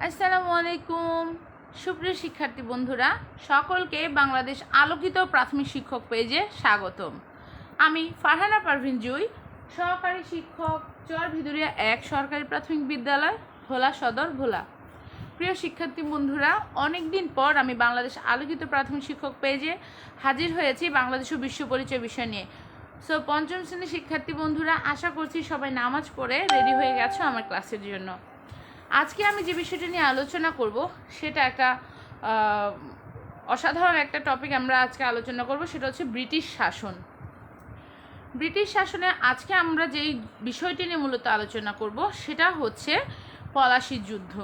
আসসালামু আলাইকুম সুপ্রিয় শিক্ষার্থী বন্ধুরা, সকলকে বাংলাদেশ আলোকিত প্রাথমিক শিক্ষক পেজে স্বাগতম। আমি ফারহানা পারভিন জুই, সহকারী শিক্ষক, চরভিদুরিয়া 1 সরকারি প্রাথমিক বিদ্যালয়, ভোলা সদর, ভোলা। প্রিয় শিক্ষার্থী বন্ধুরা, অনেক দিন পর আমি বাংলাদেশ আলোকিত প্রাথমিক শিক্ষক পেজে হাজির হয়েছি বাংলাদেশ ও বিশ্ব পরিচয় বিষয় নিয়ে। সো পঞ্চম শ্রেণীর শিক্ষার্থী বন্ধুরা, আশা করছি সবাই নামাজ পড়ে রেডি হয়ে গেছো আমার ক্লাসের জন্য। আজকে আমি যে বিষয়টা নিয়ে আলোচনা করব সেটা একটা অসাধারণ একটা টপিক আমরা আজকে আলোচনা করব, সেটা হচ্ছে ব্রিটিশ শাসন। ব্রিটিশ শাসনে আজকে আমরা যেই বিষয়টি নিয়ে মূলত আলোচনা করব সেটা হচ্ছে পলাশী যুদ্ধ।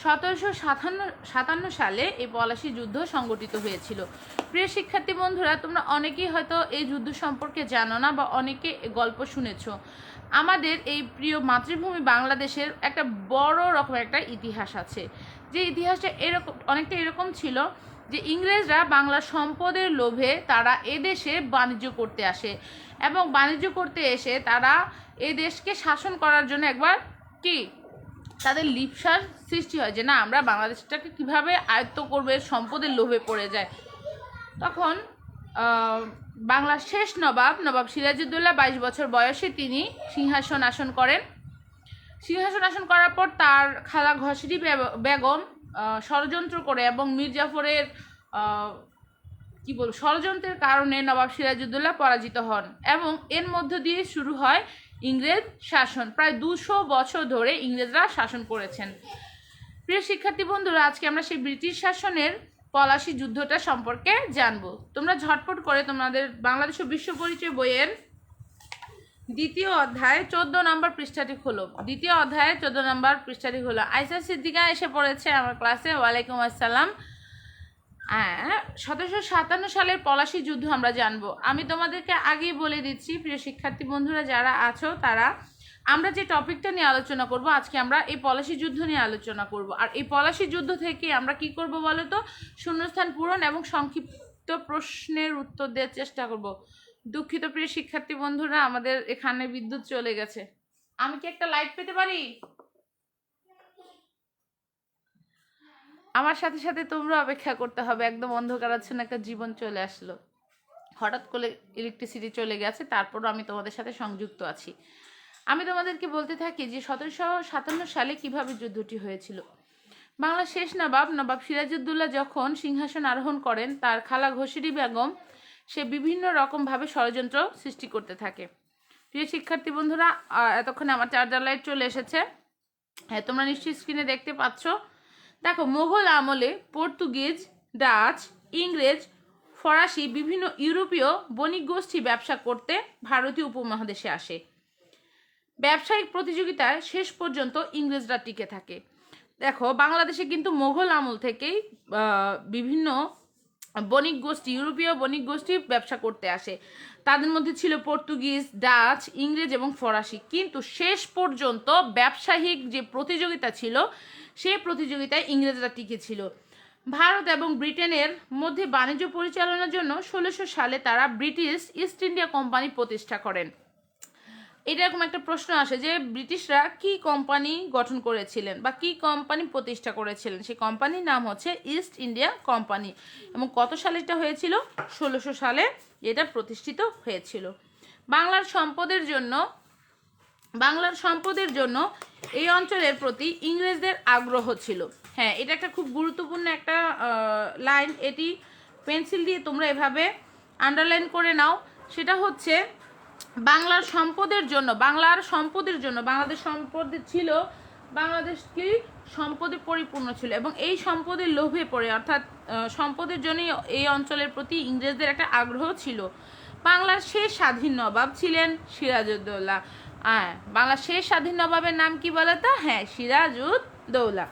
1757 সালে এই পলাশী যুদ্ধ সংগঠিত হয়েছিল। প্রিয় শিক্ষার্থী বন্ধুরা, তোমরা অনেকেই হয়তো এই যুদ্ধ সম্পর্কে জানো না বা অনেকে গল্প শুনেছ। আমাদের এই প্রিয় মাতৃভূমি বাংলাদেশের একটা বড় রকমের একটা ইতিহাস আছে, যে ইতিহাসটা অনেকটা এরকম ছিল যে ইংরেজরা বাংলার সম্পদের লোভে তারা এদেশে বাণিজ্য করতে আসে, এবং বাণিজ্য করতে এসে তারা এই দেশকে শাসন করার জন্য একবার তাদের লিপ্সার সৃষ্টি হয় যে না, আমরা বাংলাদেশটাকে কিভাবে আয়ত্ত করবে, সম্পদের লোভে পড়ে যায়। তখন বাংলার শেষ নবাব সিরাজউদ্দৌলা 22 বছর বয়সে তিনি সিংহাসন আসন করেন। সিংহাসন আসন করার পর তার খালা ঘসেরি বেগম ষড়যন্ত্র করে এবং মীর জাফরের ষড়যন্ত্রের কারণে নবাব সিরাজউদ্দৌলা পরাজিত হন, এবং এর মধ্য দিয়ে শুরু হয় ইংরেজ শাসন। প্রায় 200 বছর ধরে ইংরেজরা শাসন করেছেন। প্রিয় শিক্ষার্থী বন্ধুরা, আজকে আমরা সেই ব্রিটিশ শাসনের পলাশী যুদ্ধটা সম্পর্কে জানবো। তোমরা ঝটপট করে তোমাদের বাংলাদেশ ও বিশ্ব পরিচয় বইয়ের দ্বিতীয় অধ্যায় 14 নম্বর পৃষ্ঠাটি খোলো। দ্বিতীয় অধ্যায়ে 14 নম্বর পৃষ্ঠাটি খোলো। আয়সা সিদ্দিকা এসে পড়েছে আমার ক্লাসে। ওয়ালাইকুম আসসালাম। 1757 সালের পলাশী যুদ্ধ আমরা জানবো। আমি তোমাদেরকে আগেই বলে দিচ্ছি, প্রিয় শিক্ষার্থী বন্ধুরা যারা আছো তারা, আমরা যে টপিকটা নিয়ে আলোচনা করব আজকে, আমরা এই পলাশী যুদ্ধ নিয়ে আলোচনা করব। আর এই পলাশী যুদ্ধ থেকে আমরা কি করব বলো তো? শূন্যস্থান পূরণ এবং সংক্ষিপ্ত প্রশ্নের উত্তর দেওয়ার চেষ্টা করব। দুঃখিত প্রিয় শিক্ষার্থী বন্ধুরা, আমাদের এখানে বিদ্যুৎ চলে গেছে। আমি কি একটা লাইট পেতে পারি? আমার সাথে সাথে তোমরা অপেক্ষা করতে হবে। একদম অন্ধকারাচ্ছন্ন একটা জীবন চলে আসলো, হঠাৎ করে ইলেকট্রিসিটি চলে গেছে, তারপরও আমি তোমাদের সাথে সংযুক্ত আছি। আমি তোমাদেরকে বলতে থাকি যে 1757 সালে কিভাবে যুদ্ধটি হয়েছিল। বাংলার শেষ নবাব সিরাজউদ্দৌলা যখন সিংহাসন আরোহণ করেন, তার খালা ঘসেরি বেগম সে বিভিন্ন রকমভাবে ষড়যন্ত্র সৃষ্টি করতে থাকে। প্রিয় শিক্ষার্থী বন্ধুরা, এতক্ষণে আমার চার্জার লাইট চলে এসেছে। হ্যাঁ, তোমরা নিশ্চয়ই স্ক্রিনে দেখতে পাচ্ছ। দেখো, মোগল আমলে পর্তুগিজ, ডাচ, ইংরেজ, ফরাসি বিভিন্ন ইউরোপীয় বণিক গোষ্ঠী ব্যবসা করতে ভারতীয় উপমহাদেশে আসে। ব্যবসায়িক প্রতিযোগিতায় শেষ পর্যন্ত ইংরেজরা টিকে থাকে। দেখো, বাংলাদেশে কিন্তু মোগল আমল থেকেই বিভিন্ন বণিক গোষ্ঠী, ইউরোপীয় বণিক গোষ্ঠী ব্যবসা করতে আসে। তাদের মধ্যে ছিল পর্তুগিজ, ডাচ, ইংরেজ এবং ফরাসি। কিন্তু শেষ পর্যন্ত ব্যবসায়িক যে প্রতিযোগিতা ছিল, সেই প্রতিযোগিতায় ইংরেজরা টিকে ছিল। ভারত এবং ব্রিটেনের মধ্যে বাণিজ্য পরিচালনার জন্য 1600 সালে তারা ব্রিটিশ ইস্ট ইন্ডিয়া কোম্পানি প্রতিষ্ঠা করেন। এরকম একটা প্রশ্ন আসে যে ব্রিটিশরা কি কোম্পানি গঠন করেছিলেন বা কি কোম্পানি প্রতিষ্ঠা করেছিলেন। সেই কোম্পানির নাম হচ্ছে ইস্ট ইন্ডিয়া কোম্পানি, এবং কত সালে এটা হয়েছিল? 1600 সালে এটা প্রতিষ্ঠিত হয়েছিল। বাংলার সম্পদের জন্য এই অঞ্চলের প্রতি ইংরেজদের আগ্রহ ছিল। হ্যাঁ, এটা একটা খুব গুরুত্বপূর্ণ একটা লাইন। এটি পেন্সিল দিয়ে তোমরা এভাবে আন্ডারলাইন করে নাও। সেটা হচ্ছে বাংলার সম্পদের জন্য বাংলাদেশ সম্পদ ছিল, বাংলাদেশ কি সম্পদে পরিপূর্ণ ছিল, এবং এই সম্পদের লোভে পড়ে, অর্থাৎ সম্পদের জন্যই এই অঞ্চলের প্রতি ইংরেজদের একটা আগ্রহ ছিল। বাংলার শেষ স্বাধীন নবাব ছিলেন সিরাজউদ্দৌলা। বাংলার শেষ স্বাধীন নবাবের নাম কি বলো তো? হ্যাঁ, সিরাজউদ্দৌলা।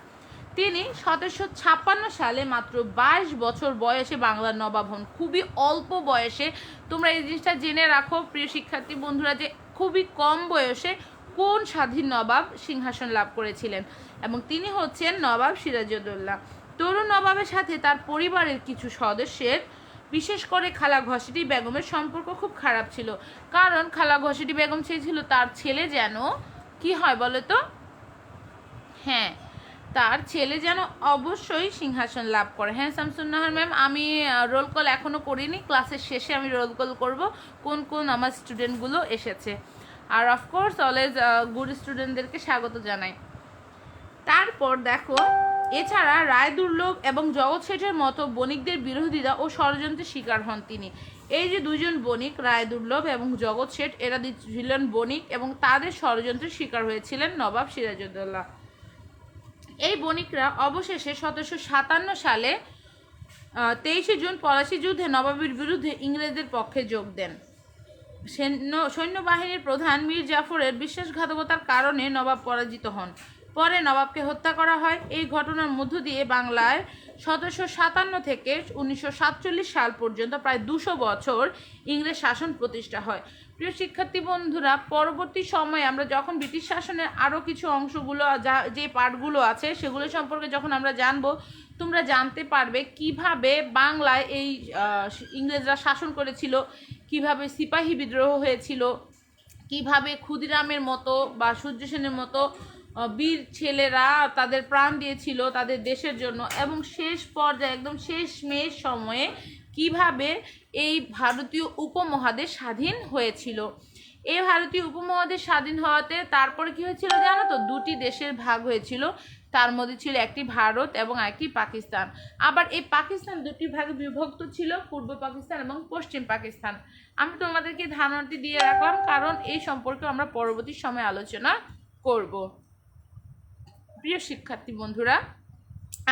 তিনি 1756 সালে মাত্র 22 বছর বয়সে বাংলার নবাব হন। খুবই অল্প বয়সে, তোমরা এই জিনিসটা জেনে রাখো প্রিয় শিক্ষার্থী বন্ধুরা, যে খুবই কম বয়সে কোন স্বাধীন নবাব সিংহাসন লাভ করেছিলেন, এবং তিনি হচ্ছেন নবাব সিরাজউদ্দৌলা। তরুণ নবাবের সাথে তার পরিবারের কিছু সদস্যের, বিশেষ করে খালা ঘসেরি বেগমের সম্পর্ক খুব খারাপ ছিল। কারণ খালা ঘসেরি বেগম চেয়েছিল তার ছেলে যেন কি হয় বলো তো? হ্যাঁ, তার ছেলে যেন অবশ্যই সিংহাসন লাভ করে। হ্যাঁ শামসুন্নাহার ম্যাম, আমি রোল কল এখনও করিনি, ক্লাসের শেষে আমি রোল কল করবো কোন কোন আমার স্টুডেন্টগুলো এসেছে। আর অফকোর্স অলওয়েজ গুড স্টুডেন্টদেরকে স্বাগত জানাই। তারপর দেখো, এছাড়া রায় দুর্লভ এবং জগৎ শেঠের মতো বণিকদের বিরোধিতা ও ষড়যন্ত্রের শিকার হন তিনি। এই যে দুজন বণিক, রায় দুর্লভ এবং জগৎ শেঠ, এরা ছিলেন বণিক এবং তাদের ষড়যন্ত্রের শিকার হয়েছিলেন নবাব সিরাজউদ্দৌলা। এই বণিকরা অবশেষে 1757 সালে 23 জুন পলাশী যুদ্ধে নবাবের বিরুদ্ধে ইংরেজদের পক্ষে যোগ দেন। সৈন্যবাহিনীর প্রধান মীর জাফরের বিশ্বাসঘাতকতার কারণে নবাব পরাজিত হন। পরে নবাবকে হত্যা করা হয়। এই ঘটনার মধ্য দিয়ে বাংলায় 1757 থেকে 1947 সাল পর্যন্ত প্রায় 200 বছর ইংরেজ শাসন প্রতিষ্ঠা হয়। প্রিয় শিক্ষার্থী বন্ধুরা, পরবর্তী সময়ে আমরা যখন ব্রিটিশ শাসনের আরও কিছু অংশগুলো যে পার্টগুলো আছে সেগুলো সম্পর্কে যখন আমরা জানবো, তোমরা জানতে পারবে কিভাবে বাংলায় এই ইংরেজরা শাসন করেছিল, কিভাবে সিপাহী বিদ্রোহ হয়েছিল, কিভাবে ক্ষুদিরামের মতো বা সূর্য সেনের মতো বীর ছেলেরা তাদের প্রাণ দিয়েছিল তাদের দেশের জন্য, এবং শেষ পর্যায়ে একদম শেষমেশ সময়ে কিভাবে এই ভারতীয় উপমহাদেশ স্বাধীন হয়েছিল। এই ভারতীয় উপমহাদেশ স্বাধীন হওয়াতে তারপরে কি হয়েছিল জানো তো, দুটি দেশের ভাগ হয়েছিল। তার মধ্যে ছিল একটি ভারত এবং একটি পাকিস্তান। আবার এই পাকিস্তান দুটি ভাগে বিভক্ত ছিল, পূর্ব পাকিস্তান এবং পশ্চিম পাকিস্তান। আমি তোমাদেরকে ধারণাটি দিয়ে রাখলাম কারণ এই সম্পর্কে আমরা পরবর্তী সময়ে আলোচনা করব। প্রিয় শিক্ষার্থী বন্ধুরা,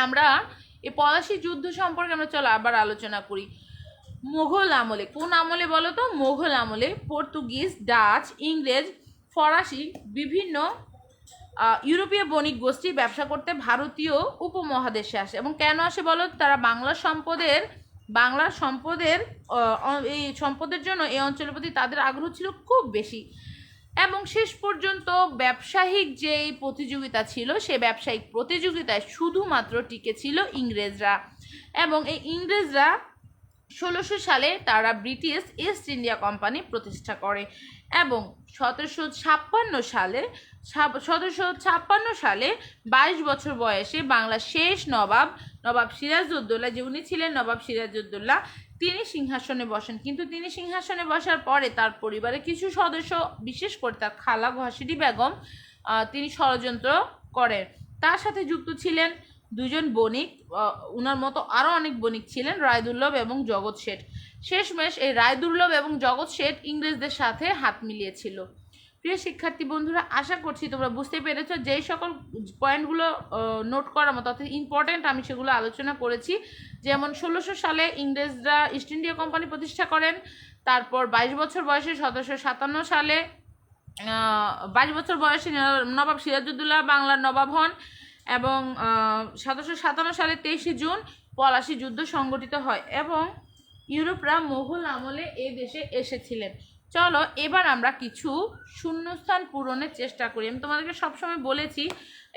আমরা এই পলাশী যুদ্ধ সম্পর্কে আমরা চলো আবার আলোচনা করি। মোগল আমলে, কোন আমলে বলো তো? মোগল আমলে পর্তুগিজ, ডাচ, ইংরেজ, ফরাসি বিভিন্ন ইউরোপীয় বণিক গোষ্ঠী ব্যবসা করতে ভারতীয় উপমহাদেশে আসে। এবং কেন আসে বলো? তারা বাংলার সম্পদের এই সম্পদের জন্য এই অঞ্চলের প্রতি তাদের আগ্রহ ছিল খুব বেশি। এবং শেষ পর্যন্ত ব্যবসায়িক যে প্রতিযোগিতা ছিল, সেই ব্যবসায়িক প্রতিযোগিতায় শুধুমাত্র টিকে ছিল ইংরেজরা। এবং এই ইংরেজরা 1600 সালে তারা ব্রিটিশ ইস্ট ইন্ডিয়া কোম্পানি প্রতিষ্ঠা করে এবং 1756 সালে 22 বছর বয়সে বাংলার শেষ নবাব সিরাজউদ্দৌলা, যে উনি ছিলেন নবাব সিরাজউদ্দৌলা, তিনি সিংহাসনে বসেন। কিন্তু তিনি সিংহাসনে বসার পরে তার পরিবারের কিছু সদস্য, বিশেষ করে তার খালা ঘসিটি বেগম, তিনি ষড়যন্ত্র করেন। তার সাথে যুক্ত ছিলেন দুজন বণিক, উনার মতো আরও অনেক বণিক ছিলেন, রায়দুর্লভ এবং জগৎ শেঠ। শেষমেশ এই রায়দুর্লভ এবং জগৎ শেঠ ইংরেজদের সাথে হাত মিলিয়েছিল। প্রিয় শিক্ষার্থী বন্ধুরা, আশা করছি তোমরা বুঝতে পেরেছ যেই সকল পয়েন্টগুলো নোট করার মতো অর্থাৎ ইম্পর্টেন্ট আমি সেগুলো আলোচনা করেছি। যেমন 1600 সালে ইংরেজরা ইস্ট ইন্ডিয়া কোম্পানি প্রতিষ্ঠা করেন। তারপর 22 বছর বয়সে 1757 সালে 22 বছর বয়সে নবাব সিরাজউদ্দৌলা বাংলার নবাব হন এবং 1757 সালে 23 জুন পলাশী যুদ্ধ সংগঠিত হয় এবং ইউরোপরা মোগল আমলে এই দেশে এসেছিলেন। চলো এবার আমরা কিছু শূন্যস্থান পূরণের চেষ্টা করি। আমি তোমাদেরকে সবসময় বলেছি,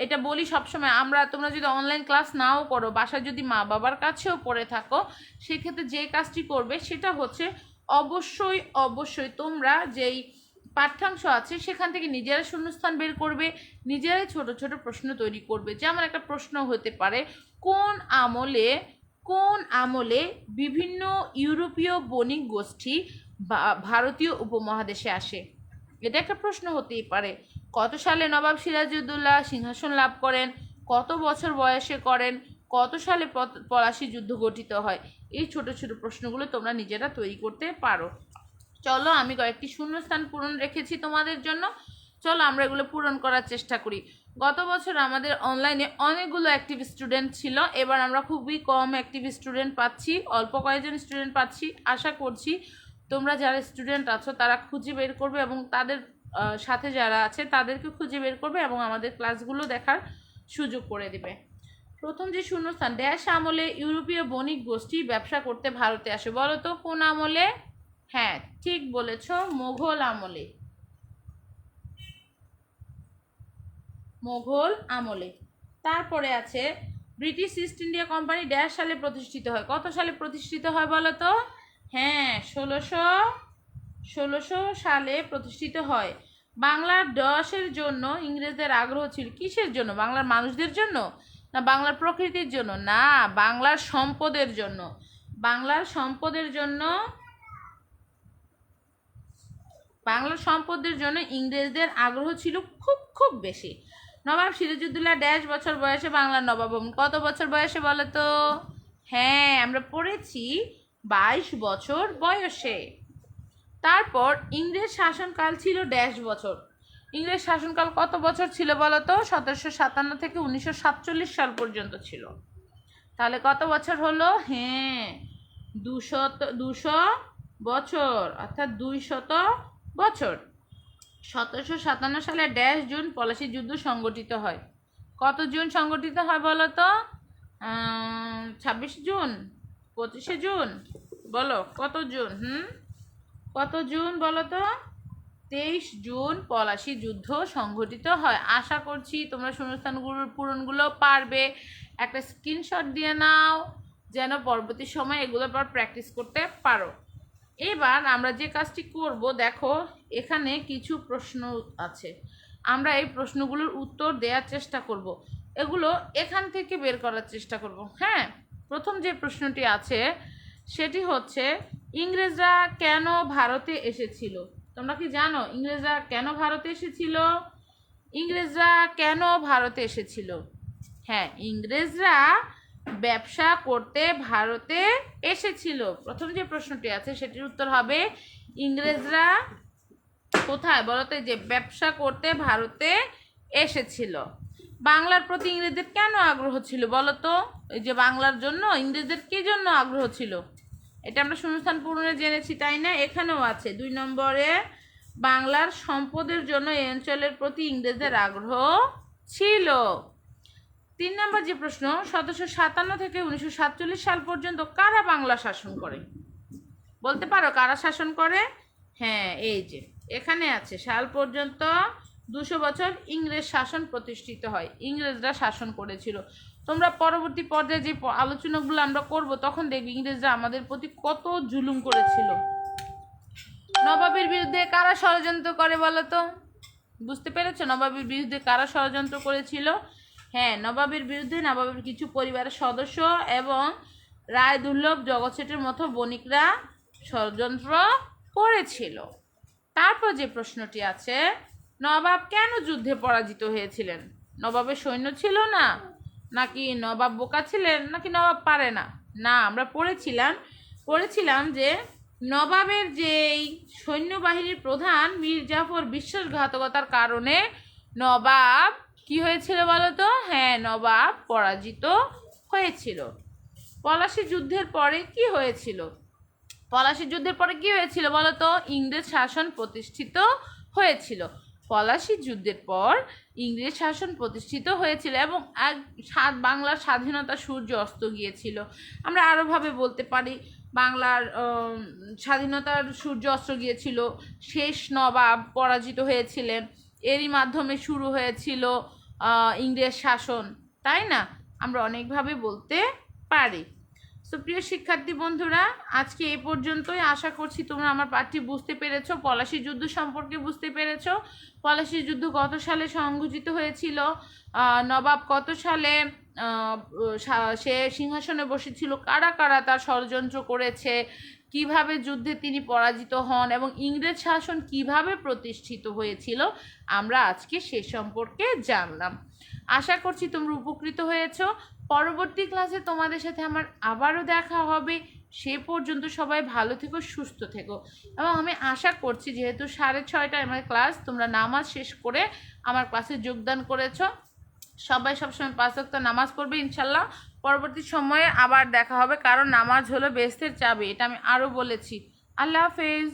এটা বলি সবসময়, তোমরা যদি অনলাইন ক্লাস নাও করো, বাসায় যদি মা বাবার কাছেও পড়ে থাকো, সেক্ষেত্রে যে কাজটি করবে সেটা হচ্ছে অবশ্যই তোমরা যেই পাঠ্যাংশ আছে সেখান থেকে নিজেরা শূন্যস্থান বের করবে, নিজেরাই ছোট ছোট প্রশ্ন তৈরি করবে। যেমন একটা প্রশ্ন হতে পারে, কোন আমলে বিভিন্ন ইউরোপীয় বণিক গোষ্ঠী ভারতীয় উপমহাদেশে আসে? এটা একটা প্রশ্ন হতেই পারে। কত সালে নবাব সিরাজউদ্দৌলা সিংহাসন লাভ করেন? কত বছর বয়সে করেন? কত সালে পলাশী যুদ্ধ গঠিত হয়? এই ছোট ছোট প্রশ্নগুলো তোমরা নিজেরা তৈরি করতে পারো। চলো আমি কয়েকটি শূন্যস্থান পূরণ রেখেছি তোমাদের জন্য, চলো আমরা এগুলো পূরণ করার চেষ্টা করি। গত বছর আমাদের অনলাইনে অনেকগুলো অ্যাক্টিভ স্টুডেন্ট ছিল, এবার আমরা খুবই কম অ্যাক্টিভ স্টুডেন্ট পাচ্ছি, অল্প কয়েকজন স্টুডেন্ট পাচ্ছি। আশা করছি তোমরা যারা স্টুডেন্ট আছো তারা খুঁজে বের করবে এবং তাদের সাথে যারা আছে তাদেরকে খুঁজে বের করবে এবং আমাদের ক্লাসগুলো দেখার সুযোগ করে দেবে। প্রথম যে শূন্যস্থান, ড্যাশ আমলে ইউরোপীয় বণিক গোষ্ঠী ব্যবসা করতে ভারতে আসে? বলো তো কোন আমলে? হ্যাঁ ঠিক বলেছ, মোগল আমলে। তারপরে আছে British east India company dash সালে প্রতিষ্ঠিত হয়? কত সালে প্রতিষ্ঠিত হয় বলো তো? হ্যাঁ 1600 সালে প্রতিষ্ঠিত হয়। বাংলার দশের জন্য ইংরেজদের আগ্রহ ছিল কিসের জন্য? বাংলার মানুষদের জন্য না বাংলার প্রকৃতির জন্য? না, বাংলার সম্পদের জন্য। বাংলার সম্পদের জন্য, বাংলার সম্পদের জন্য ইংরেজদের আগ্রহ ছিল খুব খুব বেশি। নবাব সিরাজউদ্দৌলা ড্যাশ বছর বয়সে বাংলার নবাব হন। কত বছর বয়সে বলো তো? হ্যাঁ, আমরা পড়েছি 22 বছর বয়সে। তারপর ইংরেজ শাসনকাল ছিল ড্যাশ বছর। ইংরেজ শাসনকাল কত বছর ছিল বলো তো? 1757 থেকে 1947 সাল পর্যন্ত ছিল। তাহলে কত বছর হলো? হ্যাঁ, 200 বছর, অর্থাৎ 200 বছর। 1757 সালে ড্যাশ জুন পলাশী যুদ্ধ সংগঠিত হয়। কত জুন সংগঠিত হয় বলো তো? 26 জুন, 25 জুন, বলো কত জুন? কত জুন বলো তো? 23 জুন পলাশী যুদ্ধ সংঘটিত হয়। আশা করছি তোমরা শূন্যস্থানগুলোর পূরণগুলো পারবে। একটা স্ক্রিনশট দিয়ে নাও যেন পরবর্তী সময় এগুলোর পর প্র্যাকটিস করতে পারো। এবার আমরা যে কাজটি করব, দেখো এখানে কিছু প্রশ্ন আছে, আমরা এই প্রশ্নগুলোর উত্তর দেওয়ার চেষ্টা করব, এগুলো এখান থেকে বের করার চেষ্টা করব। হ্যাঁ, প্রথম যে প্রশ্নটি আছে সেটি হচ্ছে ইংরেজরা কেন ভারতে এসেছিল? তোমরা কি জানো ইংরেজরা কেন ভারতে এসেছিল? ইংরেজরা কেন ভারতে এসেছিল? হ্যাঁ, ইংরেজরা ব্যবসা করতে ভারতে এসেছিল। প্রথম যে প্রশ্নটি আছে সেটির উত্তর হবে ইংরেজরা কোথায় বলতে? যে ব্যবসা করতে ভারতে এসেছিল। বাংলার প্রতি ইংরেজদের কেন আগ্রহ ছিল বলো তো? এই যে বাংলার জন্য ইংরেজদের কি জন্য আগ্রহ ছিল? এটা আমরা শূন্যস্থান পূরণে জেনেছি, তাই না? এখানেও আছে 2 নম্বরে, বাংলার সম্পদের জন্য এই অঞ্চলের প্রতি ইংরেজদের আগ্রহ ছিল। 3 নম্বর যে প্রশ্ন, 1757 থেকে 1947 সাল পর্যন্ত কারা বাংলা শাসন করে? বলতে পারো কারা শাসন করে? হ্যাঁ, এই যে এখানে আছে, সাল পর্যন্ত 200 বছর ইংরেজ শাসন প্রতিষ্ঠিত হয়। ইংরেজরা শাসন করেছিল। তোমরা পরবর্তী পর্যায়ে যে আলোচনাগুলো আমরা করব তখন দেখবে ইংরেজরা আমাদের প্রতি কত জুলুম করেছিল। নবাবের বিরুদ্ধে কারা ষড়যন্ত্র করে বলো তো? বুঝতে পেরেছো নবাবের বিরুদ্ধে কারা ষড়যন্ত্র করেছিল? হ্যাঁ, নবাবের বিরুদ্ধে নবাবের কিছু পরিবারের সদস্য এবং রায় দুর্লভ জগৎ শেঠের মতো বণিকরা ষড়যন্ত্র করেছিল। তারপর যে প্রশ্নটি আছে, নবাব কেন যুদ্ধে পরাজিত হয়েছিলেন? নবাবের সৈন্য ছিল না, নাকি নবাব বোকা ছিলেন, নাকি নবাব পারে না? না, আমরা পড়েছিলাম যে নবাবের যেই সৈন্যবাহিনীর প্রধান মীর জাফর বিশ্বাসঘাতকতার কারণে নবাব কি হয়েছিল বলো তো? হ্যাঁ, নবাব পরাজিত হয়েছিল। পলাশী যুদ্ধের পরে কি হয়েছিল? পলাশী যুদ্ধের পরে কি হয়েছিল বলো তো? ইংরেজ শাসন প্রতিষ্ঠিত হয়েছিল। পলাশী যুদ্ধের পর ইংরেজ শাসন প্রতিষ্ঠিত হয়েছিল এবং বাংলার স্বাধীনতা সূর্য অস্ত গিয়েছিল। আমরা আরোভাবে বলতে পারি বাংলার স্বাধীনতার সূর্য অস্ত গিয়েছিল, শেষ নবাব পরাজিত হয়েছিলেন, এরই মাধ্যমে শুরু হয়েছিল ইংরেজ শাসন, তাই না? আমরা অনেকভাবে বলতে পারি। তো প্রিয় শিক্ষার্থী বন্ধুরা, আজকে এই পর্যন্তই। আশা করছি তোমরা আমার পাঠটি বুঝতে পেরেছো, পলাশী যুদ্ধ সম্পর্কে বুঝতে পেরেছো। পলাশী যুদ্ধ কত সালে সংঘটিত হয়েছিল, নবাব কত সালে সে সিংহাসনে বসেছিল, কারা কারা তার ষড়যন্ত্র করেছে, কিভাবে যুদ্ধে তিনি পরাজিত হন এবং ইংরেজ শাসন কিভাবে প্রতিষ্ঠিত হয়েছিল, আমরা আজকে সে সম্পর্কে জানলাম। আশা করছি তোমরা উপকৃত হয়েছো। পরবর্তী ক্লাসে তোমাদের সাথে আমার আবারও দেখা হবে। সে পর্যন্ত সবাই ভালো থেকো, সুস্থ থেকো। এবং আমি আশা করছি যেহেতু 6:30টায় আমার ক্লাস, তোমরা নামাজ শেষ করে আমার ক্লাসে যোগদান করেছো। সবাই সবসময় 5 ওয়াক্ত নামাজ পড়বে ইনশাল্লাহ। পরবর্তী সময়ে আবার দেখা হবে, কারণ নামাজ হলো বেহেশতের চাবি, এটা আমি আরও বলেছি। আল্লাহ হাফেজ।